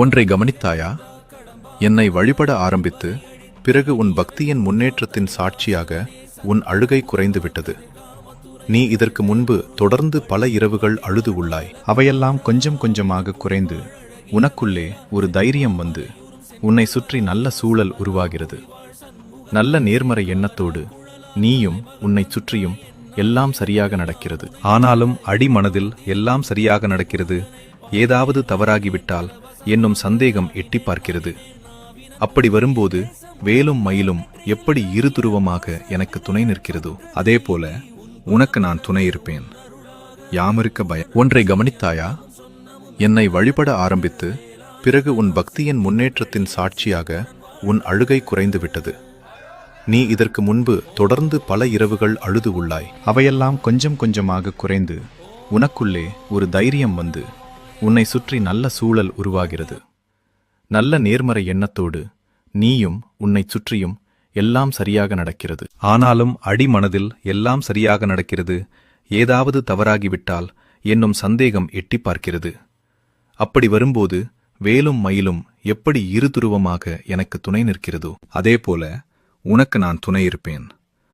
ஒன்றை கவனித்தாயா? என்னை வழிபட ஆரம்பித்து பிறகு உன் பக்தியின் முன்னேற்றத்தின் சாட்சியாக உன் அழுகை குறைந்துவிட்டது. நீ இதற்கு முன்பு தொடர்ந்து பல இரவுகள் அழுது உள்ளாய். அவையெல்லாம் கொஞ்சம் கொஞ்சமாக குறைந்து உனக்குள்ளே ஒரு தைரியம் வந்து உன்னை சுற்றி நல்ல சூழல் உருவாகிறது. நல்ல நேர்மறை எண்ணத்தோடு நீயும் உன்னை சுற்றியும் எல்லாம் சரியாக நடக்கிறது. ஆனாலும் அடிமனதில் எல்லாம் சரியாக நடக்கிறது, ஏதாவது தவறாகிவிட்டால் என்னும் சந்தேகம் எட்டி பார்க்கிறது. அப்படி வரும்போது வேலும் மயிலும் எப்படி இருதுருவமாக எனக்கு துணை நிற்கிறதோ அதேபோல உனக்கு நான் துணை இருப்பேன். யாமிருக்க பயம். ஒன்றை கவனித்தாயா? என்னை வழிபட ஆரம்பித்து பிறகு உன் பக்தியின் முன்னேற்றத்தின் சாட்சியாக உன் அழுகை குறைந்துவிட்டது. நீ இதற்கு முன்பு தொடர்ந்து பல இரவுகள் அழுது உள்ளாய். அவையெல்லாம் கொஞ்சம் கொஞ்சமாக குறைந்து உனக்குள்ளே ஒரு தைரியம் வந்து உன்னை சுற்றி நல்ல சூழல் உருவாகிறது. நல்ல நேர்மறை எண்ணத்தோடு நீயும் உன்னை சுற்றியும் எல்லாம் சரியாக நடக்கிறது. ஆனாலும் அடிமனதில் எல்லாம் சரியாக நடக்கிறது, ஏதாவது தவறாகிவிட்டால் என்னும் சந்தேகம் எட்டி பார்க்கிறது. அப்படி வரும்போது வேலும் மயிலும் எப்படி இருதுருவமாக எனக்கு துணை நிற்கிறதோ அதேபோல உனக்கு நான் துணை இருப்பேன்.